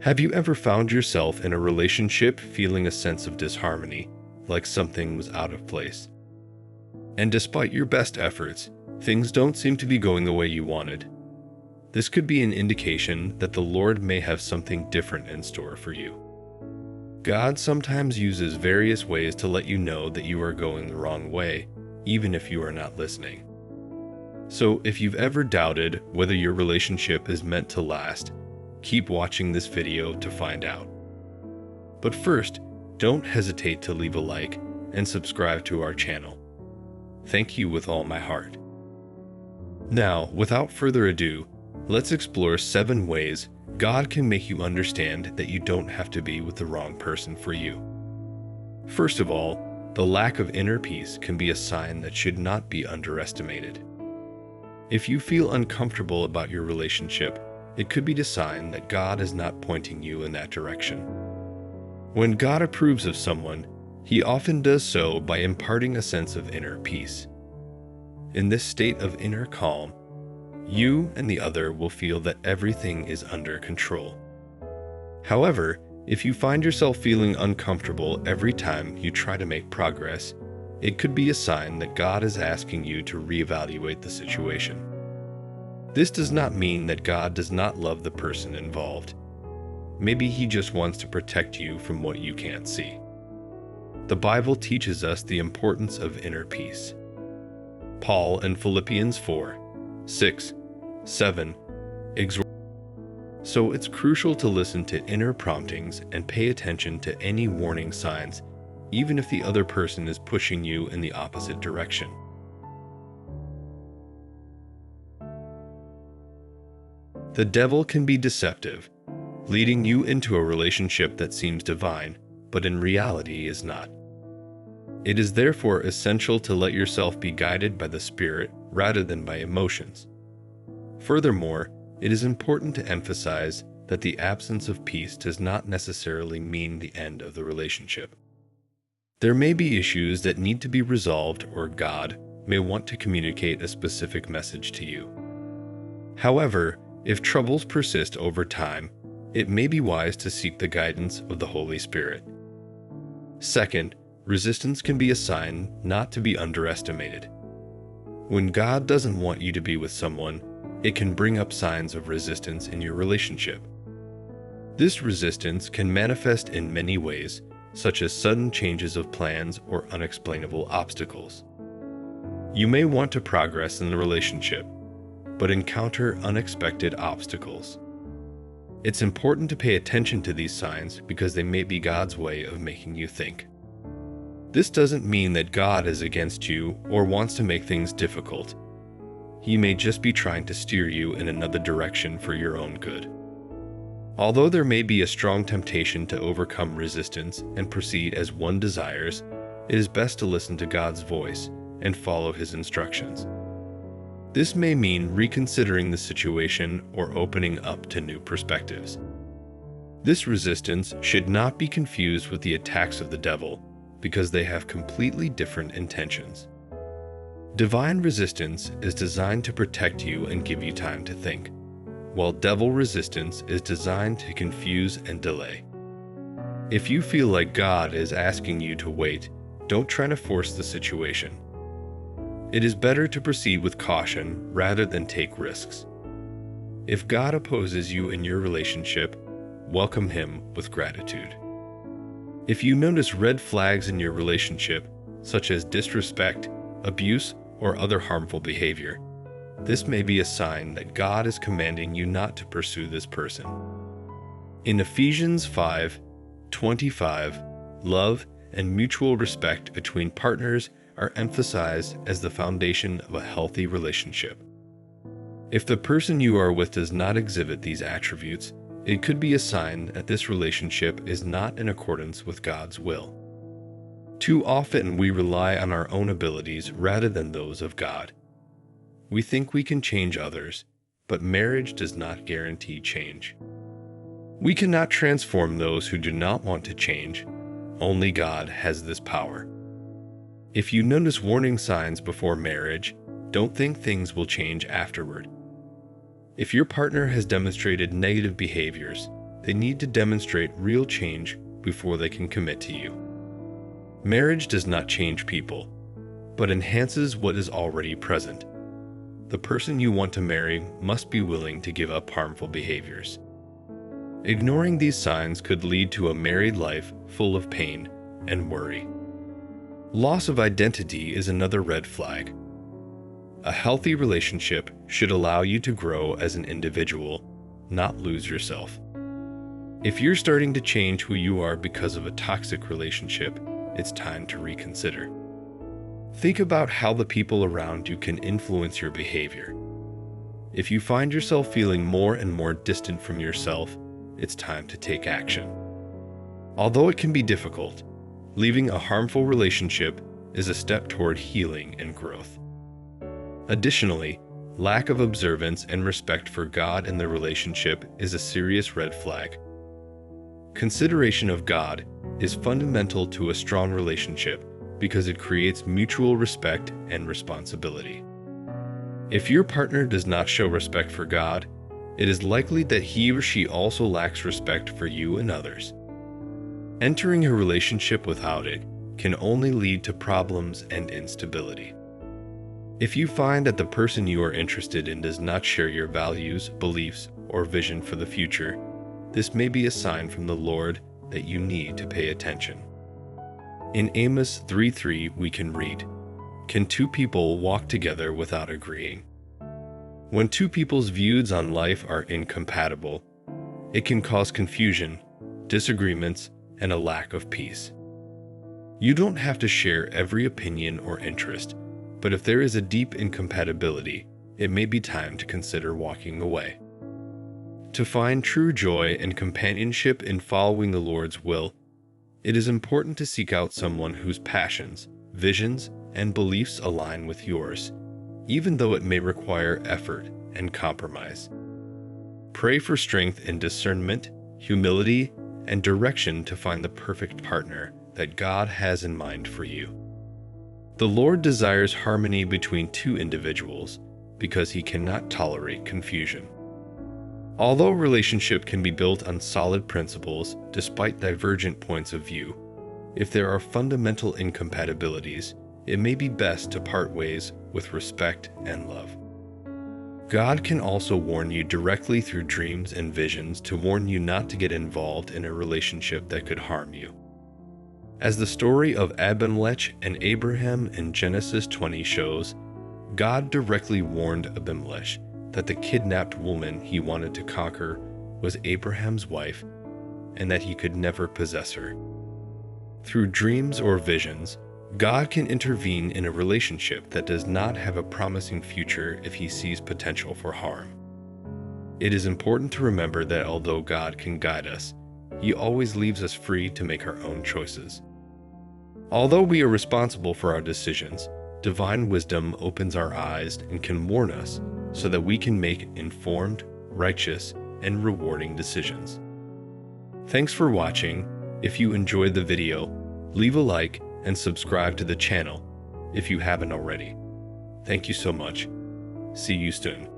Have you ever found yourself in a relationship feeling a sense of disharmony, like something was out of place? And despite your best efforts, things don't seem to be going the way you wanted. This could be an indication that the Lord may have something different in store for you. God sometimes uses various ways to let you know that you are going the wrong way, even if you are not listening. So if you've ever doubted whether your relationship is meant to last, keep watching this video to find out. But first, don't hesitate to leave a like and subscribe to our channel. Thank you with all my heart. Now, without further ado, let's explore 7 ways God can make you understand that you don't have to be with the wrong person for you. First of all, the lack of inner peace can be a sign that should not be underestimated. If you feel uncomfortable about your relationship, it could be a sign that God is not pointing you in that direction. When God approves of someone, He often does so by imparting a sense of inner peace. In this state of inner calm, you and the other will feel that everything is under control. However, if you find yourself feeling uncomfortable every time you try to make progress, it could be a sign that God is asking you to reevaluate the situation. This does not mean that God does not love the person involved. Maybe He just wants to protect you from what you can't see. The Bible teaches us the importance of inner peace. Paul in Philippians 4:6-7 exhorts. So it's crucial to listen to inner promptings and pay attention to any warning signs, even if the other person is pushing you in the opposite direction. The devil can be deceptive, leading you into a relationship that seems divine, but in reality is not. It is therefore essential to let yourself be guided by the Spirit rather than by emotions. Furthermore, it is important to emphasize that the absence of peace does not necessarily mean the end of the relationship. There may be issues that need to be resolved, or God may want to communicate a specific message to you. However, if troubles persist over time, it may be wise to seek the guidance of the Holy Spirit. Second, resistance can be a sign not to be underestimated. When God doesn't want you to be with someone, it can bring up signs of resistance in your relationship. This resistance can manifest in many ways, such as sudden changes of plans or unexplainable obstacles. You may want to progress in the relationship, but encounter unexpected obstacles. It's important to pay attention to these signs because they may be God's way of making you think. This doesn't mean that God is against you or wants to make things difficult. He may just be trying to steer you in another direction for your own good. Although there may be a strong temptation to overcome resistance and proceed as one desires, it is best to listen to God's voice and follow His instructions. This may mean reconsidering the situation or opening up to new perspectives. This resistance should not be confused with the attacks of the devil, because they have completely different intentions. Divine resistance is designed to protect you and give you time to think, while devil resistance is designed to confuse and delay. If you feel like God is asking you to wait, don't try to force the situation. It is better to proceed with caution rather than take risks. If God opposes you in your relationship, welcome Him with gratitude. If you notice red flags in your relationship, such as disrespect, abuse, or other harmful behavior, this may be a sign that God is commanding you not to pursue this person. In Ephesians 5:25, love and mutual respect between partners are emphasized as the foundation of a healthy relationship. If the person you are with does not exhibit these attributes, it could be a sign that this relationship is not in accordance with God's will. Too often we rely on our own abilities rather than those of God. We think we can change others, but marriage does not guarantee change. We cannot transform those who do not want to change. Only God has this power. If you notice warning signs before marriage, don't think things will change afterward. If your partner has demonstrated negative behaviors, they need to demonstrate real change before they can commit to you. Marriage does not change people, but enhances what is already present. The person you want to marry must be willing to give up harmful behaviors. Ignoring these signs could lead to a married life full of pain and worry. Loss of identity is another red flag. A healthy relationship should allow you to grow as an individual, not lose yourself. If you're starting to change who you are because of a toxic relationship, it's time to reconsider. Think about how the people around you can influence your behavior. If you find yourself feeling more and more distant from yourself, it's time to take action. Although it can be difficult, leaving a harmful relationship is a step toward healing and growth. Additionally, lack of observance and respect for God in the relationship is a serious red flag. Consideration of God is fundamental to a strong relationship because it creates mutual respect and responsibility. If your partner does not show respect for God, it is likely that he or she also lacks respect for you and others. Entering a relationship without it can only lead to problems and instability. If you find that the person you are interested in does not share your values, beliefs, or vision for the future, this may be a sign from the Lord that you need to pay attention. In Amos 3:3 we can read, "Can two people walk together without agreeing?" When two people's views on life are incompatible, it can cause confusion, disagreements, and a lack of peace. You don't have to share every opinion or interest, but if there is a deep incompatibility, it may be time to consider walking away. To find true joy and companionship in following the Lord's will, it is important to seek out someone whose passions, visions, and beliefs align with yours, even though it may require effort and compromise. Pray for strength in discernment, humility, and direction to find the perfect partner that God has in mind for you. The Lord desires harmony between two individuals because He cannot tolerate confusion. Although a relationship can be built on solid principles despite divergent points of view, if there are fundamental incompatibilities, it may be best to part ways with respect and love. God can also warn you directly through dreams and visions to warn you not to get involved in a relationship that could harm you. As the story of Abimelech and Abraham in Genesis 20 shows, God directly warned Abimelech that the kidnapped woman he wanted to conquer was Abraham's wife and that he could never possess her. Through dreams or visions, God can intervene in a relationship that does not have a promising future if He sees potential for harm. It is important to remember that although God can guide us, He always leaves us free to make our own choices. Although we are responsible for our decisions, divine wisdom opens our eyes and can warn us so that we can make informed, righteous, and rewarding decisions. Thanks for watching. If you enjoyed the video, leave a like and subscribe to the channel if you haven't already. Thank you so much. See you soon.